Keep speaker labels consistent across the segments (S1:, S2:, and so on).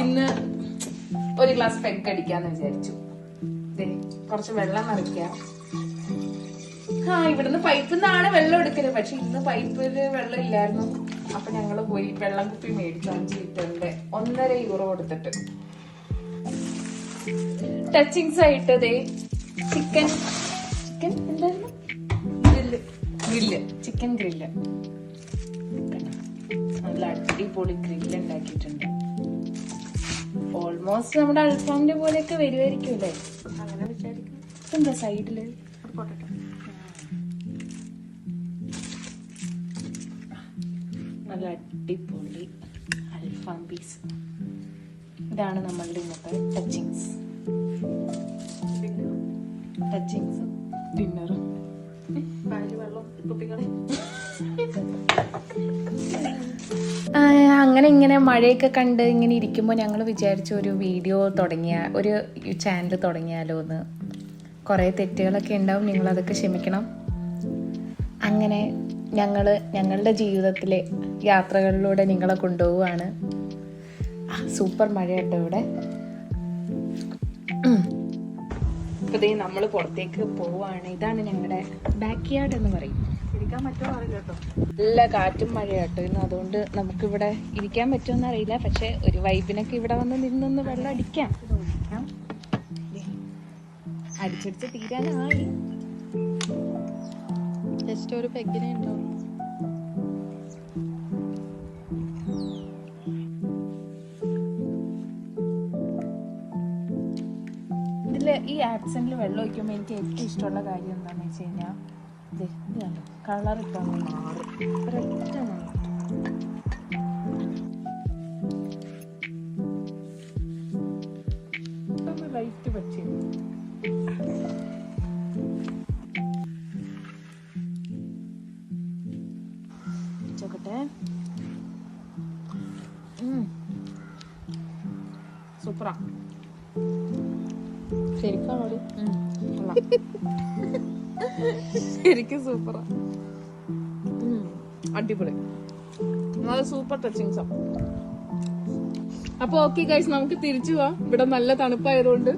S1: ഇന്ന് ഒരു glass peg അടിക്കാന്ന് വിചാരിച്ചു. കുറച്ച് വെള്ളം നിറയ്ക്കാം. ഇവിടുന്ന് പൈപ്പിൽ നിന്നാണ് വെള്ളം എടുക്കല്. പക്ഷെ ഇന്ന് പൈപ്പില് വെള്ളം ഇല്ലായിരുന്നു. അപ്പൊ ഞങ്ങള് പോയി വെള്ളം കുപ്പി മേടിച്ചു 5 ലിറ്ററിന്റെ €1.5 കൊടുത്തിട്ട്. ടച്ചിങ്സ് ആയിട്ട് ചിക്കൻ എന്തായിരുന്നു, ചിക്കൻ ഗ്രില്ല് നല്ല അടിപൊളി ഗ്രില്ല് ഉണ്ടാക്കിയിട്ടുണ്ട്. ഓൾമോസ്റ്റ് നമ്മുടെ അൽഫാമിന്റെ പോലെയൊക്കെ വരുമായിരിക്കും അല്ലേ, അങ്ങനെ വിചാരിക്കും. എന്താ സൈഡില് നല്ല അടിപൊളി അൽഫാം പീസ്. ഇതാണ് നമ്മളുടെ ഇന്നത്തെ ടച്ചിങ്സും ഡിന്നറും. അങ്ങനെ ഇങ്ങനെ മഴയൊക്കെ കണ്ട് ഇങ്ങനെ ഇരിക്കുമ്പോൾ ഞങ്ങൾ വിചാരിച്ചു ഒരു ചാനൽ തുടങ്ങിയാലോ എന്ന്. കുറേ തെറ്റുകളൊക്കെ ഉണ്ടാവും, നിങ്ങളതൊക്കെ ക്ഷമിക്കണം. അങ്ങനെ ഞങ്ങളുടെ ജീവിതത്തിലെ യാത്രകളിലൂടെ നിങ്ങളെ കൊണ്ടുപോവുകയാണ്. സൂപ്പർ മഴ കേട്ടോ ഇവിടെ. ഇപ്പൊ നമ്മൾ പുറത്തേക്ക് പോവാണ്. ഇതാണ് ഞങ്ങളുടെ ബാക്ക് യാർഡ് എന്ന് പറയും. ഇരിക്കാൻ പറ്റുമോ അറിയില്ല കേട്ടോ, നല്ല കാറ്റും മഴ കേട്ടോ ഇന്ന്. അതുകൊണ്ട് നമുക്കിവിടെ ഇരിക്കാൻ പറ്റുമെന്ന് അറിയില്ല. പക്ഷെ ഒരു വൈബിനൊക്കെ ഇവിടെ വന്ന് നിന്നൊന്ന് വെള്ളം അടിക്കാം. അടിച്ചടിച്ച് തീരാനായി. ജസ്റ്റ് ഒരു പെഗ്ഗിനെ ഉണ്ടോ. ഈ ആക്സെന്റിൽ വെള്ളം ഒഴിക്കുമ്പോൾ എനിക്ക് ഏറ്റവും ഇഷ്ടമുള്ള കാര്യം എന്താണെന്ന് വെച്ച് കഴിഞ്ഞാൽ കളർ ഇപ്പം മാറും. ഒരൊറ്റ ലൈറ്റ് പറ്റി ചോക്കട്ടെ. സൂപ്പറാ. ശരിക്കും സൂപ്പറാ, അടിപൊളി, നല്ല സൂപ്പർ ടച്ചിങ്സാ. അപ്പൊ ഓക്കെ ഗൈസ്, നമുക്ക് തിരിച്ചു പോവാം. ഇവിടെ നല്ല തണുപ്പായതുകൊണ്ട്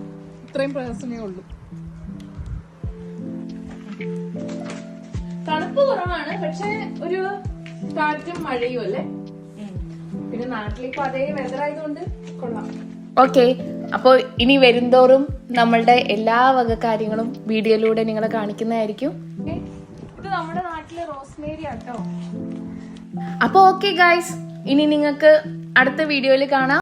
S1: ഇത്രയും പ്രയാസമേ ഉള്ളൂ. തണുപ്പ് കുറവാണ്, പക്ഷെ ഒരു കാറ്റും മഴയും അല്ലേ. പിന്നെ നാട്ടിലിപ്പോ അതേ വെതർ ആയതുകൊണ്ട് കൊള്ളാം. ഓക്കെ, അപ്പോൾ ഇനി വരുംതോറും നമ്മളുടെ എല്ലാ വക കാര്യങ്ങളും വീഡിയോയിലൂടെ നിങ്ങളെ കാണിക്കുന്നതായിരിക്കും. ഇത് നമ്മുടെ നാട്ടിലെ റോസ്മേരി ആട്ടോ. അപ്പോൾ ഓക്കെ ഗൈസ്, ഇനി നിങ്ങൾക്ക് അടുത്ത വീഡിയോയിൽ കാണാം.